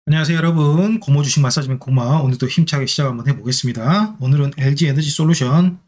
안녕하세요 여러분, 고모 주식 마사지맨 고마. 오늘도 힘차게 시작 한번 해보겠습니다. 오늘은 LG 에너지 솔루션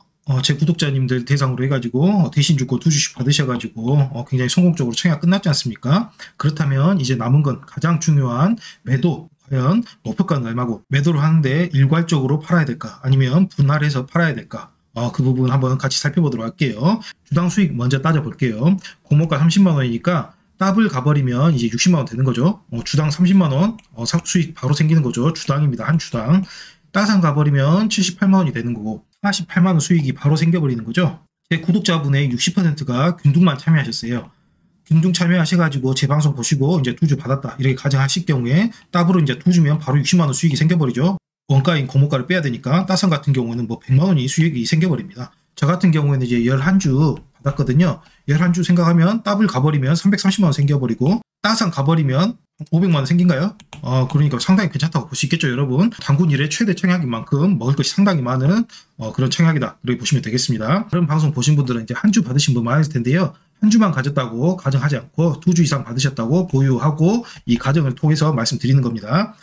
제 구독자님들 대상으로 해가지고 대신 주고 두 주식 받으셔가지고 굉장히 성공적으로 청약 끝났지 않습니까? 그렇다면 이제 남은 건 가장 중요한 매도. 과연 목표가는 얼마고 매도를 하는데 일괄적으로 팔아야 될까 아니면 분할해서 팔아야 될까? 그 부분 한번 같이 살펴보도록 할게요. 주당 수익 먼저 따져볼게요. 공모가 30만원이니까 더블 가버리면 이제 60만원 되는 거죠. 주당 30만원 수익 바로 생기는 거죠. 주당입니다. 한 주당. 따상 가버리면 78만원이 되는 거고 48만원 수익이 바로 생겨버리는 거죠. 제 구독자분의 60%가 균등만 참여하셨어요. 균등 참여하셔가지고 제 방송 보시고 이제 두 주 받았다 이렇게 가정하실 경우에 더블은 이제 두 주면 바로 60만원 수익이 생겨버리죠. 원가인 고모가를 빼야 되니까 따상 같은 경우에는 뭐 100만원이 수익이 생겨버립니다. 저 같은 경우에는 이제 11주 받았거든요. 11주 생각하면 더블 가버리면 330만원 생겨버리고 따상 가버리면 500만원 생긴가요? 그러니까 상당히 괜찮다고 볼 수 있겠죠 여러분. 단군 일의 최대 청약인 만큼 먹을 것이 상당히 많은 그런 청약이다 이렇게 보시면 되겠습니다. 다른 방송 보신 분들은 이제 한 주 받으신 분 많으실 텐데요. 한 주만 가졌다고 가정하지 않고 두 주 이상 받으셨다고 보유하고 이 가정을 통해서 말씀드리는 겁니다.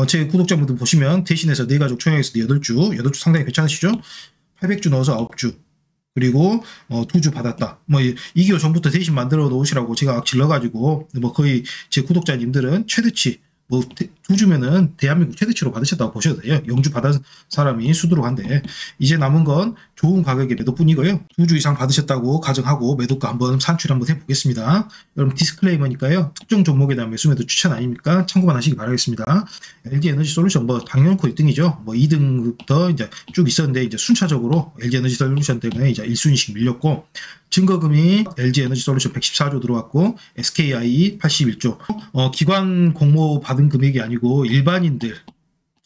제 구독자분들 보시면 대신해서 네 가족 청약에서도 8주 상당히 괜찮으시죠? 800주 넣어서 9주 그리고 두 주 받았다. 뭐 2개월 전부터 대신 만들어 놓으시라고 제가 질러가지고 뭐 거의 제 구독자님들은 최대치 뭐 두 주면은 대한민국 최대치로 받으셨다고 보셔도 돼요. 영주 받은 사람이 수두룩한데 이제 남은 건 좋은 가격의 매도뿐이고요. 두 주 이상 받으셨다고 가정하고 매도가 한번 산출 한번 해보겠습니다. 여러분 디스클레이머니까요. 특정 종목에 대한 매수 매도 추천 아닙니까? 참고만 하시기 바라겠습니다. LG 에너지 솔루션 뭐 당연코 1등이죠. 뭐 2등부터 이제 쭉 있었는데 이제 순차적으로 LG 에너지 솔루션 때문에 이제 1순위씩 밀렸고 증거금이 LG 에너지 솔루션 114조 들어왔고 SKI 81조. 기관 공모 받은 금액이 아니고 일반인들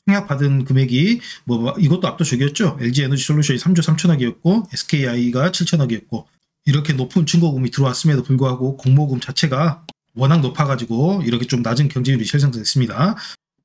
청약 받은 금액이 뭐 이것도 압도적이었죠. LG 에너지 솔루션이 3조 3천억이었고 SKI가 7천억이었고 이렇게 높은 증거금이 들어왔음에도 불구하고 공모금 자체가 워낙 높아가지고 이렇게 좀 낮은 경쟁률이 형성됐습니다.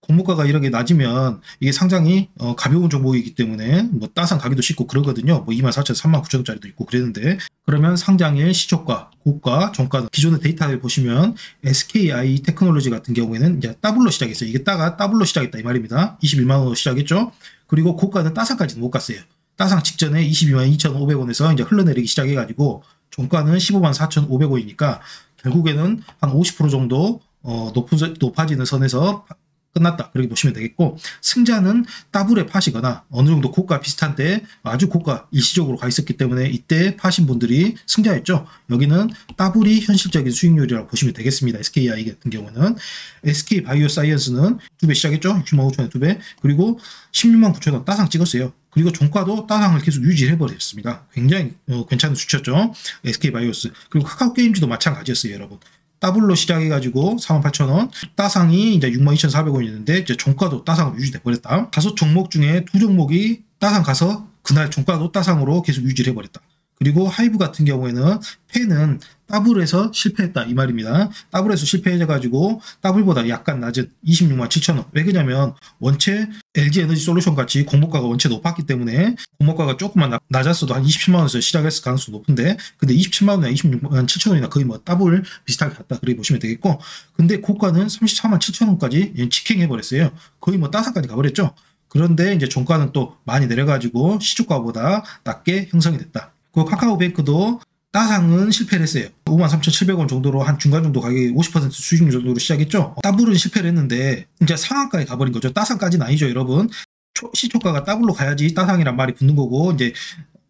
공모가가 이렇게 낮으면 이게 상장이 가벼운 종목이기 때문에 뭐 따상 가기도 쉽고 그러거든요. 뭐 24,000, 39,000원짜리도 있고 그랬는데 그러면 상장일 시초가, 고가, 종가 기존의 데이터를 보시면 SKI 테크놀로지 같은 경우에는 이제 더블로 시작했어요. 이게 더블로 시작했다 이 말입니다. 21만원으로 시작했죠. 그리고 고가는 따상까지는 못 갔어요. 따상 직전에 22만 2,500원에서 이제 흘러내리기 시작해가지고 종가는 15만 4,500원이니까 결국에는 한 50% 정도 높아지는 선에서 끝났다 그렇게 보시면 되겠고 승자는 더블에 파시거나 어느 정도 고가 비슷한 때 아주 고가 일시적으로 가 있었기 때문에 이때 파신 분들이 승자였죠. 여기는 더블이 현실적인 수익률이라고 보시면 되겠습니다. SKI 같은 경우는 SK 바이오 사이언스는 2배 시작했죠. 60만 5천원 2배 그리고 16만 9천원 따상 찍었어요. 그리고 종가도 따상을 계속 유지해버렸습니다. 굉장히 괜찮은 수치였죠. SK 바이오스 그리고 카카오 게임즈도 마찬가지였어요 여러분. 더블로 시작해가지고 48,000원, 따상이 이제 62,400원이었는데 이제 종가도 따상으로 유지돼 버렸다. 5종목 중에 2종목이 따상 가서 그날 종가도 따상으로 계속 유지를 해버렸다. 그리고 하이브 같은 경우에는 펜은 더블에서 실패했다 이 말입니다. 더블에서 실패해가지고 더블보다 약간 낮은 26만 7천원. 왜 그러냐면 원체 LG 에너지 솔루션 같이 공모가가 원체 높았기 때문에 공모가가 조금만 낮았어도 한 27만원에서 시작했을 가능성이 높은데 근데 27만원이나 26만 7천원이나 거의 뭐 더블 비슷하게 갔다 그렇게 보시면 되겠고 근데 고가는 34만 7천원까지 직행해버렸어요. 거의 뭐 따상까지 가버렸죠. 그런데 이제 종가는 또 많이 내려가지고 시초가보다 낮게 형성이 됐다. 그 카카오뱅크도 따상은 실패를 했어요. 53,700원 정도로 한 중간 정도 가격이 50% 수익률 정도로 시작했죠. 더블은 실패를 했는데 이제 상한가에 가버린 거죠. 따상까지는 아니죠 여러분. 시초가가 더블로 가야지 따상이란 말이 붙는 거고 이제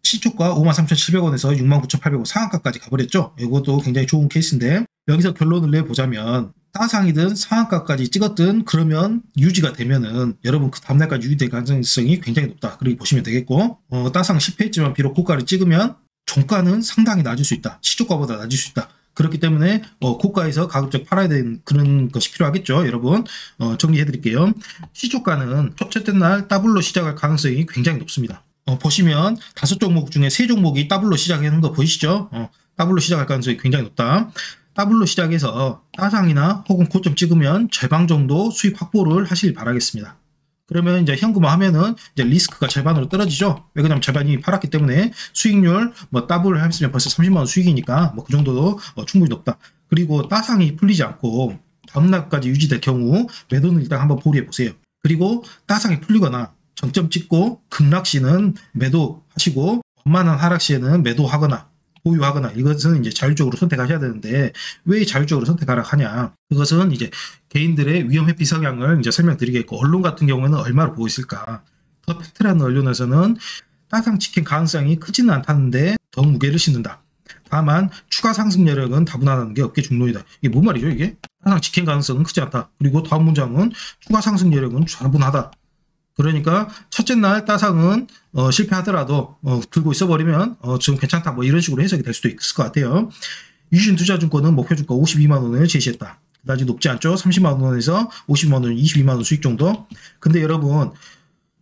시초가 53,700원에서 69,800원 상한가까지 가버렸죠. 이것도 굉장히 좋은 케이스인데 여기서 결론을 내보자면 따상이든 상한가까지 찍었든 그러면 유지가 되면은 여러분 그 다음날까지 유지될 가능성이 굉장히 높다 그렇게 보시면 되겠고 따상 실패했지만 비록 고가를 찍으면 종가는 상당히 낮을 수 있다. 시초가보다 낮을 수 있다. 그렇기 때문에 고가에서 가급적 팔아야 되는 그런 것이 필요하겠죠. 여러분 정리해 드릴게요. 시초가는 첫째 날 더블로 시작할 가능성이 굉장히 높습니다. 보시면 5종목 중에 3종목이 더블로 시작하는 거 보이시죠? 더블로 시작할 가능성이 굉장히 높다. 더블로 시작해서 따상이나 혹은 고점 찍으면 절반 정도 수익 확보를 하시길 바라겠습니다. 그러면 이제 현금화 하면은 이제 리스크가 절반으로 떨어지죠. 왜 그러냐면 절반이 팔았기 때문에 수익률 뭐 더블을 했으면 벌써 30만원 수익이니까 뭐 그 정도도 충분히 높다. 그리고 따상이 풀리지 않고 다음날까지 유지될 경우 매도는 일단 한번 보류해 보세요. 그리고 따상이 풀리거나 정점 찍고 급락 시는 매도하시고 원만한 하락 시에는 매도하거나 보유하거나 이것은 이제 자율적으로 선택하셔야 되는데 왜 자율적으로 선택하라 하냐? 그것은 이제 개인들의 위험 회피 성향을 이제 설명드리겠고 언론 같은 경우에는 얼마로 보고 있을까? 더 팩트라는 언론에서는 따상 찍힌 가능성이 크지는 않다는데 더 무게를 싣는다. 다만 추가 상승 여력은 다분하다는 게 업계 중론이다. 이게 뭔 말이죠 이게? 따상 찍힌 가능성은 크지 않다. 그리고 다음 문장은 추가 상승 여력은 다분하다. 그러니까 첫째 날 따상은 실패하더라도 들고 있어버리면 좀 괜찮다 뭐 이런 식으로 해석이 될 수도 있을 것 같아요. 유진투자증권은 목표주가 52만 원을 제시했다. 그다지 높지 않죠. 30만 원에서 50만 원, 22만 원 수익 정도. 근데 여러분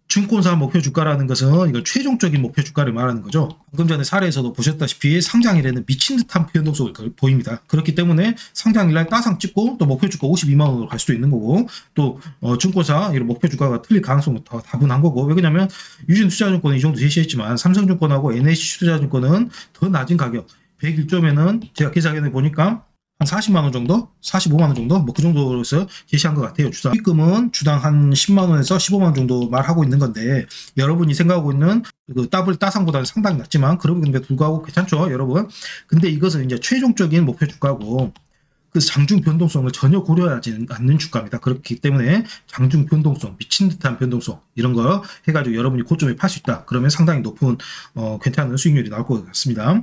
증권사 목표 주가라는 것은 이걸 최종적인 목표 주가를 말하는 거죠. 방금 전에 사례에서도 보셨다시피 상장일에는 미친 듯한 변동성을 보입니다. 그렇기 때문에 상장일날 따상 찍고 또 목표 주가 52만 원으로 갈 수도 있는 거고 또 증권사 이런 목표 주가가 틀릴 가능성은 더 다분한 거고 왜 그러냐면 유진투자증권은 이 정도 제시했지만 삼성증권하고 NH투자증권은 더 낮은 가격 101점에는 제가 계산해 보니까 한 40만 원 정도? 45만 원 정도? 뭐 그 정도로서 제시한 것 같아요. 수익금은 주당 한 10만 원에서 15만 원 정도 말하고 있는 건데 여러분이 생각하고 있는 그 더블 따상보다는 상당히 낮지만 그럼에도 불구하고 괜찮죠, 여러분? 근데 이것은 이제 최종적인 목표 주가고 그 장중 변동성을 전혀 고려하지 않는 주가입니다. 그렇기 때문에 장중 변동성, 미친 듯한 변동성 이런 거 해가지고 여러분이 고점에 팔 수 있다. 그러면 상당히 높은 괜찮은 수익률이 나올 것 같습니다.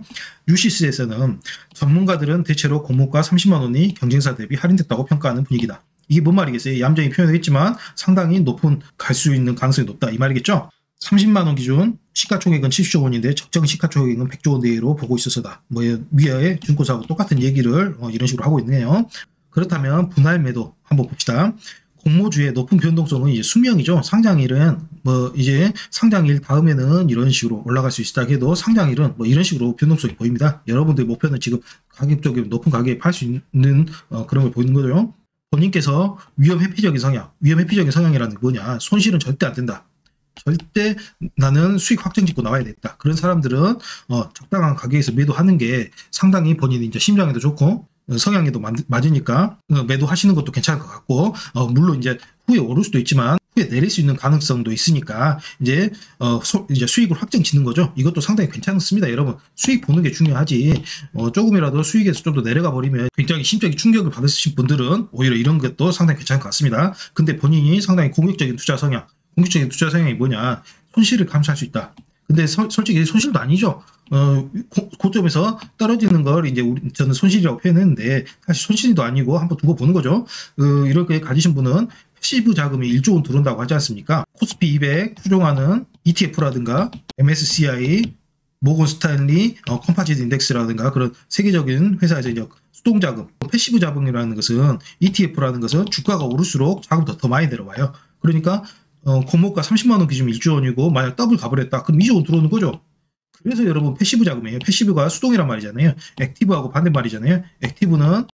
유시스에서는 전문가들은 대체로 공모가 30만 원이 경쟁사 대비 할인됐다고 평가하는 분위기다. 이게 뭔 말이겠어요? 얌전히 표현하겠지만 상당히 높은 갈 수 있는 가능성이 높다 이 말이겠죠? 30만 원 기준 시가총액은 70조 원인데 적정 시가총액은 100조 원 내로 보고 있어서다. 뭐 위에 증권사하고 똑같은 얘기를 이런 식으로 하고 있네요. 그렇다면 분할 매도 한번 봅시다. 공모주의 높은 변동성은 이제 수명이죠. 상장일은 뭐 이제 상장일 다음에는 이런 식으로 올라갈 수 있다 해도 상장일은 뭐 이런 식으로 변동성이 보입니다. 여러분들 목표는 지금 가격적인 높은 가격에 팔 수 있는 그런 걸 보이는 거죠. 본인께서 위험 회피적인 성향이라는 게 뭐냐? 손실은 절대 안 된다. 절대 나는 수익 확정 짓고 나와야 되겠다. 그런 사람들은 적당한 가격에서 매도하는 게 상당히 본인이 이제 심장에도 좋고 성향에도 맞으니까 매도하시는 것도 괜찮을 것 같고 물론 이제 후에 오를 수도 있지만 후에 내릴 수 있는 가능성도 있으니까 이제 수익을 확정 짓는 거죠. 이것도 상당히 괜찮습니다, 여러분. 수익 보는 게 중요하지. 조금이라도 수익에서 좀 더 내려가 버리면 굉장히 심적인 충격을 받으신 분들은 오히려 이런 것도 상당히 괜찮을 것 같습니다. 근데 본인이 상당히 공격적인 투자 성향이 뭐냐? 손실을 감수할 수 있다. 근데 솔직히 손실도 아니죠. 고점에서 떨어지는 걸 이제 저는 손실이라고 표현했는데 사실 손실도 아니고 한번 두고 보는 거죠. 이렇게 가지신 분은 패시브 자금이 1조 원 들어온다고 하지 않습니까? 코스피 200 추종하는 ETF라든가 MSCI, 모건 스탠리, 컴파지트 인덱스라든가 그런 세계적인 회사에서 이제 수동 자금, 패시브 자금이라는 것은 ETF라는 것은 주가가 오를수록 자금도 더 많이 들어와요. 그러니까 공모가 30만 원 기준 1조 원이고 만약 더블 가버렸다. 그럼 2조 원 들어오는 거죠. 그래서 여러분 패시브 자금이에요. 패시브가 수동이란 말이잖아요. 액티브하고 반대말이잖아요. 액티브는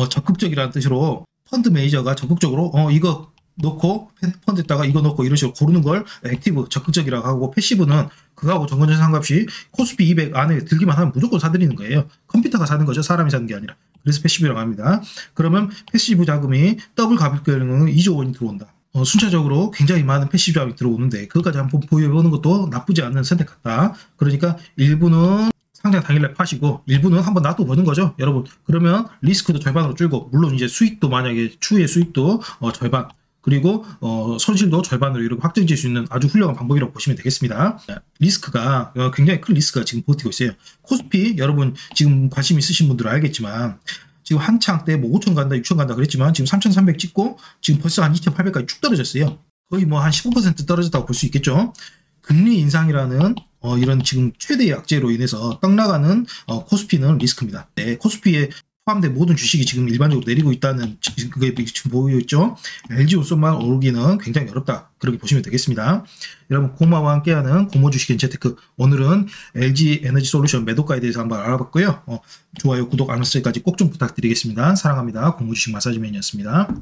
적극적이라는 뜻으로 펀드 매니저가 적극적으로 이거 넣고 펀드에다가 이거 넣고 이런 식으로 고르는 걸 액티브 적극적이라고 하고 패시브는 그거하고 정건전 상관없이 코스피 200 안에 들기만 하면 무조건 사들이는 거예요. 컴퓨터가 사는 거죠. 사람이 사는 게 아니라. 그래서 패시브라고 합니다. 그러면 패시브 자금이 더블 가볼 경우는 2조 원이 들어온다. 순차적으로 굉장히 많은 패시브 자금이 들어오는데 그것까지 한번 보여보는 것도 나쁘지 않은 선택 같다. 그러니까 일부는 상장 당일날 파시고 일부는 한번 놔둬보는 거죠, 여러분. 그러면 리스크도 절반으로 줄고 물론 이제 수익도 만약에 추후의 수익도 절반 그리고 손실도 절반으로 이렇게 확정질 수 있는 아주 훌륭한 방법이라고 보시면 되겠습니다. 리스크가 굉장히 큰 리스크가 지금 버티고 있어요. 코스피 여러분 지금 관심 있으신 분들은 알겠지만 지금 한창 때 뭐 5천 간다, 6천 간다 그랬지만 지금 3,300 찍고 지금 벌써 한 2,800까지 쭉 떨어졌어요. 거의 뭐 한 15% 떨어졌다고 볼 수 있겠죠. 금리 인상이라는 이런 지금 최대의 악재로 인해서 떡 나가는 코스피는 리스크입니다. 네, 코스피에 포함된 모든 주식이 지금 일반적으로 내리고 있다는 그게 지금 보여 있죠. LG우선만 오르기는 굉장히 어렵다. 그렇게 보시면 되겠습니다. 여러분 고마와 함께하는 고모 주식인 재테크 오늘은 LG 에너지 솔루션 매도가에 대해서 한번 알아봤고요. 좋아요, 구독, 알람 설정까지 꼭 좀 부탁드리겠습니다. 사랑합니다. 고모 주식 마사지맨이었습니다.